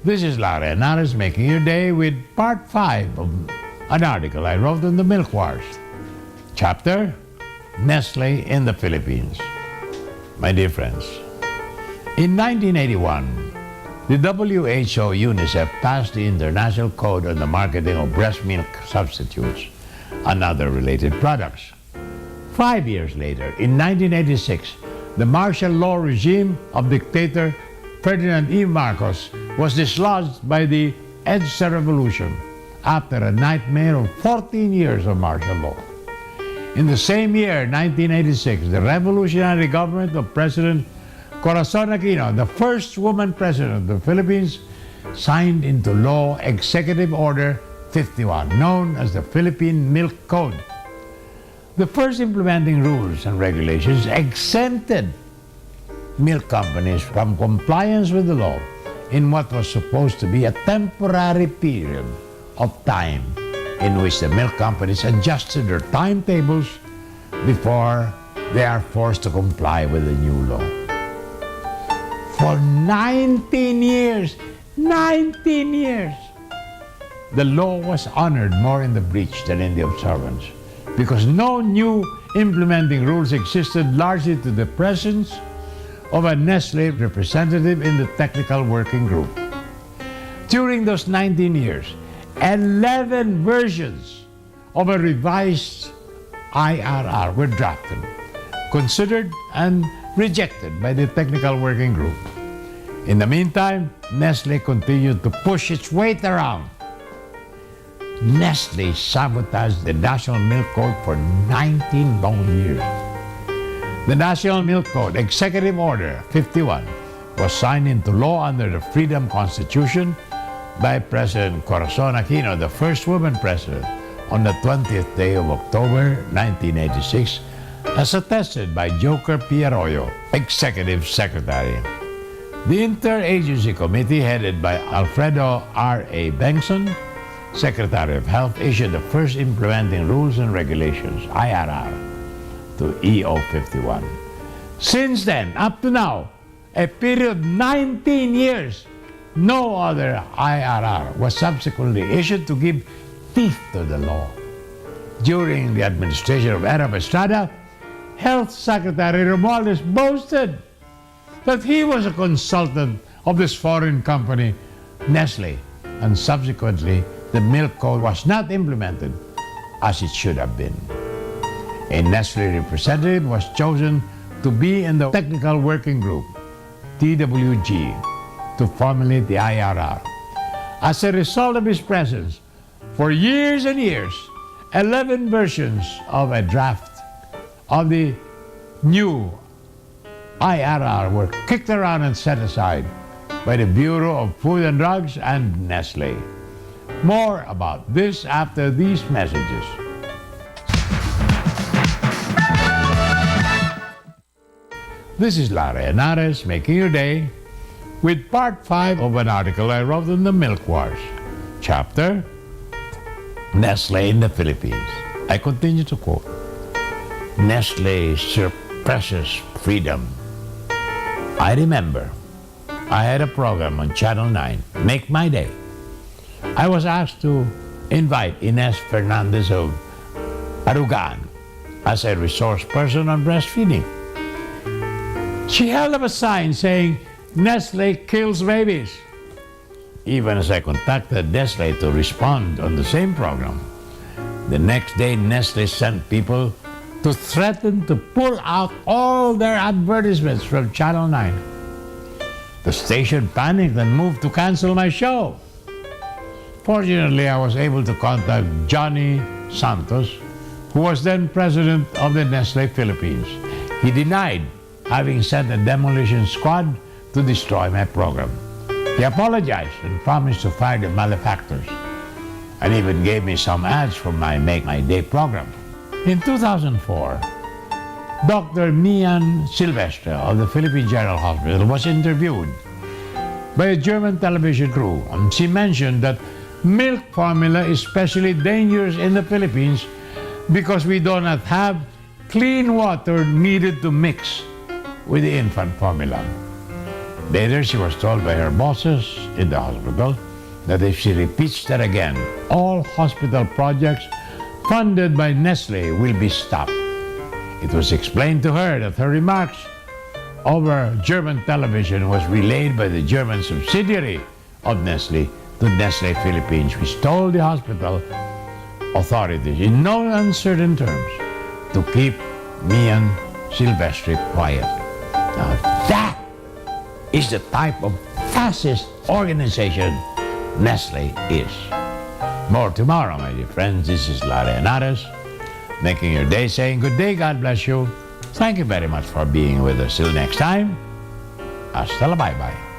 This is Larry Henares making your day with part 5 of an article I wrote on the Milk Wars. Chapter, Nestle in the Philippines. My dear friends, in 1981, the WHO UNICEF passed the International Code on the Marketing of Breast Milk Substitutes and other related products. 5 years later, in 1986, the martial law regime of dictator Ferdinand E. Marcos was dislodged by the EDSA revolution after a nightmare of 14 years of martial law. In the same year, 1986, the revolutionary government of President Corazon Aquino, the first woman president of the Philippines, signed into law Executive Order 51, known as the Philippine Milk Code. The first implementing rules and regulations exempted milk companies from compliance with the law in what was supposed to be a temporary period of time in which the milk companies adjusted their timetables before they are forced to comply with the new law. For 19 years, the law was honored more in the breach than in the observance, because no new implementing rules existed, largely to the presence of a Nestle representative in the technical working group. During those 19 years, 11 versions of a revised IRR were drafted, considered, and rejected by the technical working group. In the meantime, Nestle continued to push its weight around. Nestle sabotaged the National Milk Code for 19 long years. The National Milk Code, Executive Order 51, was signed into law under the Freedom Constitution by President Corazon Aquino, the first woman president, on the 20th day of October 1986, as attested by Joker P. Arroyo, Executive Secretary. The Interagency Committee, headed by Alfredo R. A. Bengson, Secretary of Health, issued the first implementing rules and regulations, IRR, to EO 51. Since then, up to now, a period of 19 years, no other IRR was subsequently issued to give teeth to the law. During the administration of Erap Estrada, Health Secretary Romualdez boasted that he was a consultant of this foreign company, Nestle, and subsequently the milk code was not implemented as it should have been. A Nestle representative was chosen to be in the Technical Working Group, TWG, to formulate the IRR. As a result of his presence, for years and years, 11 versions of a draft of the new IRR were kicked around and set aside by the Bureau of Food and Drugs and Nestle. More about this after these messages. This is Larry Henares making your day with part 5 of an article I wrote on the Milk Wars. Chapter, Nestle in the Philippines. I continue to quote, Nestle suppresses freedom. I remember I had a program on Channel 9, Make My Day. I was asked to invite Ines Fernandez of Arugaan as a resource person on breastfeeding. She held up a sign saying, Nestle kills babies. Even as I contacted Nestle to respond on the same program, the next day Nestle sent people to threaten to pull out all their advertisements from Channel 9. The station panicked and moved to cancel my show. Fortunately, I was able to contact Johnny Santos, who was then president of the Nestle Philippines. He denied having sent a demolition squad to destroy my program. He apologized and promised to fire the malefactors, and even gave me some ads for my Make My Day program. In 2004, Dr. Mian Silvestre of the Philippine General Hospital was interviewed by a German television crew, and she mentioned that milk formula is especially dangerous in the Philippines because we do not have clean water needed to mix with the infant formula. Later, she was told by her bosses in the hospital that if she repeats that again, all hospital projects funded by Nestle will be stopped. It was explained to her that her remarks over German television was relayed by the German subsidiary of Nestle to Nestle Philippines, which told the hospital authorities in no uncertain terms to keep Mian Silvestri quiet. Now that is the type of fascist organization Nestle is. More tomorrow, my dear friends. This is Larry Henares, making your day, saying good day, God bless you. Thank you very much for being with us. Till next time, hasta la bye-bye.